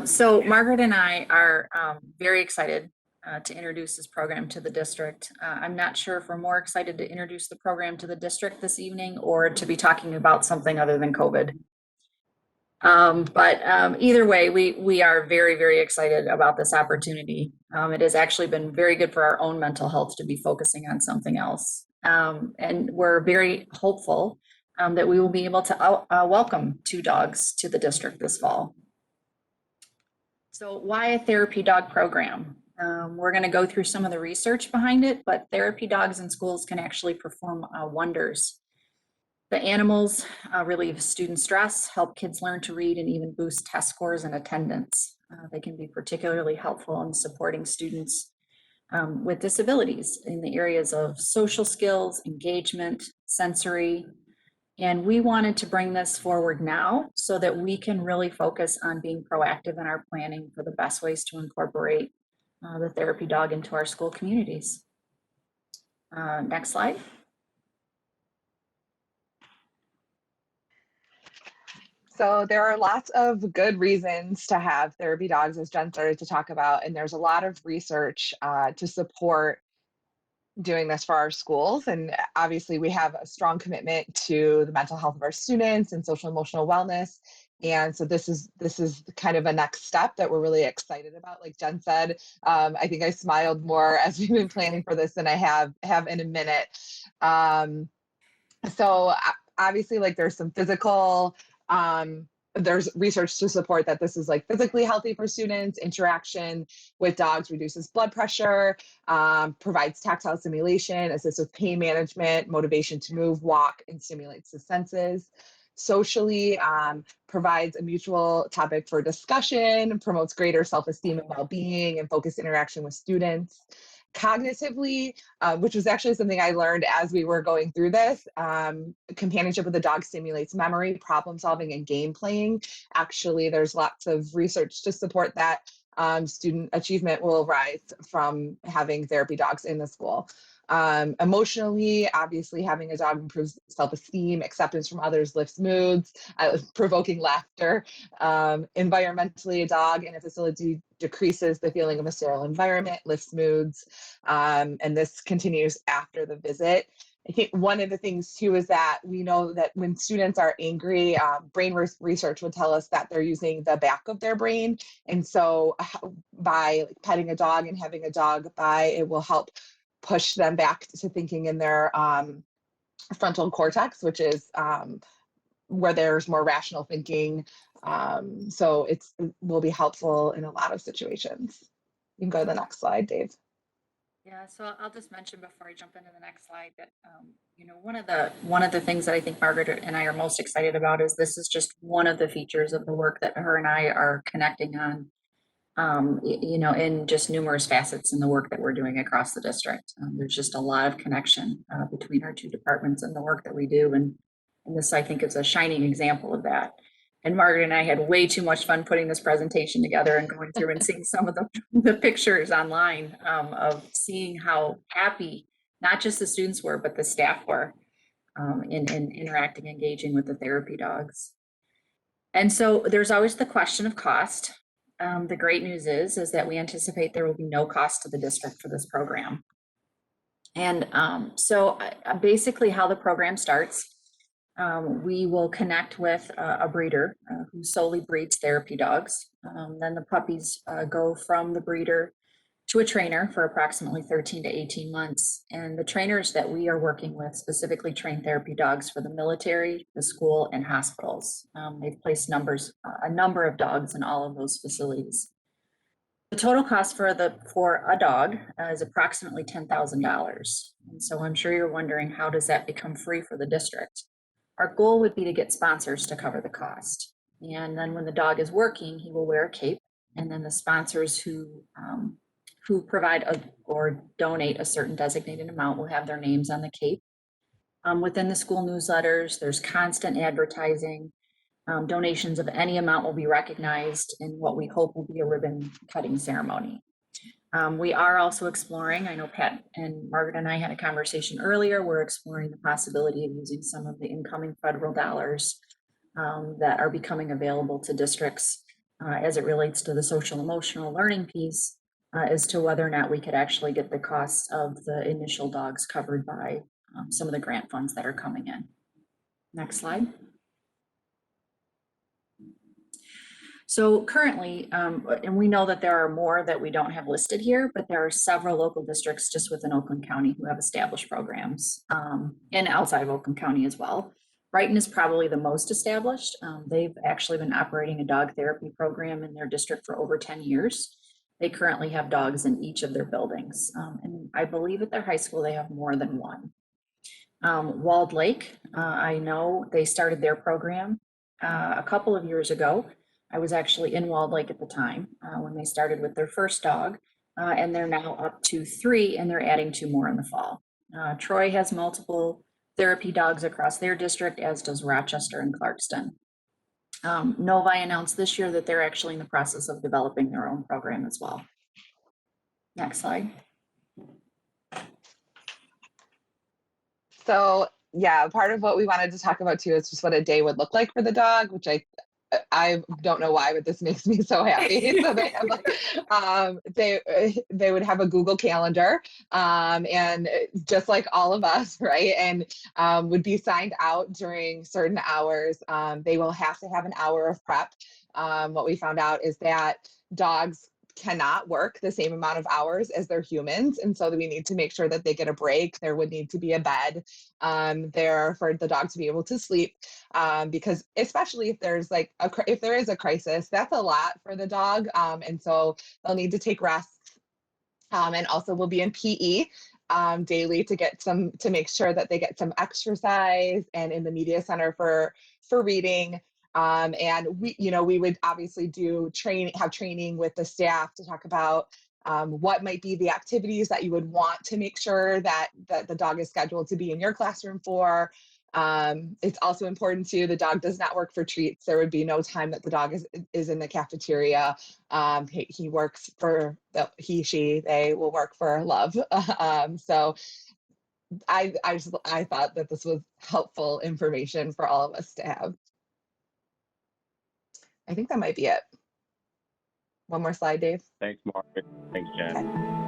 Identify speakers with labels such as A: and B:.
A: So Margaret and I are very excited to introduce this program to the district. I'm not sure if we're more excited to introduce the program to the district this evening or to be talking about something other than COVID. But either way, we are very, very excited about this opportunity. It has actually been very good for our own mental health to be focusing on something else. And we're very hopeful that we will be able to welcome 2 dogs to the district this fall. So why a therapy dog program? We're going to go through some of the research behind it, but therapy dogs in schools can actually perform wonders. The animals relieve student stress, help kids learn to read, and even boost test scores and attendance. They can be particularly helpful in supporting students with disabilities in the areas of social skills, engagement, sensory. And we wanted to bring this forward now so that we can really focus on being proactive in our planning for the best ways to incorporate the therapy dog into our school communities. Next slide.
B: So there are lots of good reasons to have therapy dogs, as Jen started to talk about, and there's a lot of research to support doing this for our schools. And obviously we have a strong commitment to the mental health of our students and social emotional wellness. And so this is kind of a next step that we're really excited about. Like Jen said, I think I smiled more as we've been planning for this than I have in a minute. So obviously, like there's some physical, there's research to support that this is like physically healthy for students. Interaction with dogs reduces blood pressure, provides tactile stimulation, assists with pain management, motivation to move, walk, and stimulates the senses. Socially, provides a mutual topic for discussion, promotes greater self-esteem and well-being, and focused interaction with students. Cognitively, which was actually something I learned as we were going through this, companionship with the dog stimulates memory, problem solving, and game playing. Actually, there's lots of research to support that student achievement will rise from having therapy dogs in the school. Emotionally, obviously, having a dog improves self-esteem, acceptance from others lifts moods, provoking laughter. Environmentally, a dog in a facility decreases the feeling of a sterile environment, lifts moods, and this continues after the visit. I think one of the things too is that we know that when students are angry, brain research would tell us that they're using the back of their brain. And so by petting a dog and having a dog by, it will help push them back to thinking in their frontal cortex, which is where there's more rational thinking. So it will be helpful in a lot of situations. You can go to the next slide, Dave.
A: Yeah, so I'll just mention before I jump into the next slide that one of the things that I think Margaret and I are most excited about is this is just one of the features of the work that her and I are connecting on. In just numerous facets in the work that we're doing across the district. There's just a lot of connection between our 2 departments and the work that we do. And this, I think, is a shining example of that. And Margaret and I had way too much fun putting this presentation together and going through and seeing some of the pictures online of seeing how happy not just the students were, but the staff were in interacting, engaging with the therapy dogs. And so there's always the question of cost. The great news is that we anticipate there will be no cost to the district for this program. And so basically how the program starts, we will connect with a breeder who solely breeds therapy dogs. Then the puppies go from the breeder to a trainer for approximately 13 to 18 months. And the trainers that we are working with specifically train therapy dogs for the military, the school, and hospitals. They've placed a number of dogs in all of those facilities. The total cost for a dog is approximately $10,000. And so I'm sure you're wondering, how does that become free for the district? Our goal would be to get sponsors to cover the cost. And then when the dog is working, he will wear a cape. And then the sponsors who provide or donate a certain designated amount will have their names on the cape. Within the school newsletters, there's constant advertising. Donations of any amount will be recognized in what we hope will be a ribbon cutting ceremony. We are also exploring, I know Pat and Margaret and I had a conversation earlier, we're exploring the possibility of using some of the incoming federal dollars that are becoming available to districts as it relates to the social emotional learning piece, as to whether or not we could actually get the cost of the initial dogs covered by some of the grant funds that are coming in. Next slide. So currently, and we know that there are more that we don't have listed here, but there are several local districts just within Oakland County who have established programs, and outside of Oakland County as well. Brighton is probably the most established. They've actually been operating a dog therapy program in their district for over 10 years. They currently have dogs in each of their buildings. And I believe at their high school, they have more than one. Walled Lake, I know they started their program a couple of years ago. I was actually in Walled Lake at the time when they started with their first dog, and they're now up to 3, and they're adding 2 more in the fall. Troy has multiple therapy dogs across their district, as does Rochester and Clarkston. Novi announced this year that they're actually in the process of developing their own program as well. Next slide.
B: So yeah, part of what we wanted to talk about too is just what a day would look like for the dog, which I don't know why, but this makes me so happy. So they have like they would have a Google Calendar, and just like all of us, right? And would be signed out during certain hours. They will have to have an hour of prep. What we found out is that dogs cannot work the same amount of hours as their humans, and so we need to make sure that they get a break. There would need to be a bed there for the dog to be able to sleep, because especially if there's like if there is a crisis, that's a lot for the dog, and so they'll need to take rests, and also we'll be in PE daily to make sure that they get some exercise, and in the media center for reading. And we would obviously have training with the staff to talk about what might be the activities that you would want to make sure that the dog is scheduled to be in your classroom for. It's also important too, the dog does not work for treats. There would be no time that the dog is in the cafeteria. He works for they will work for love. So I thought that this was helpful information for all of us to have. I think that might be it. One more slide, Dave.
C: Thanks, Margaret. Thanks, Jen.
B: Okay.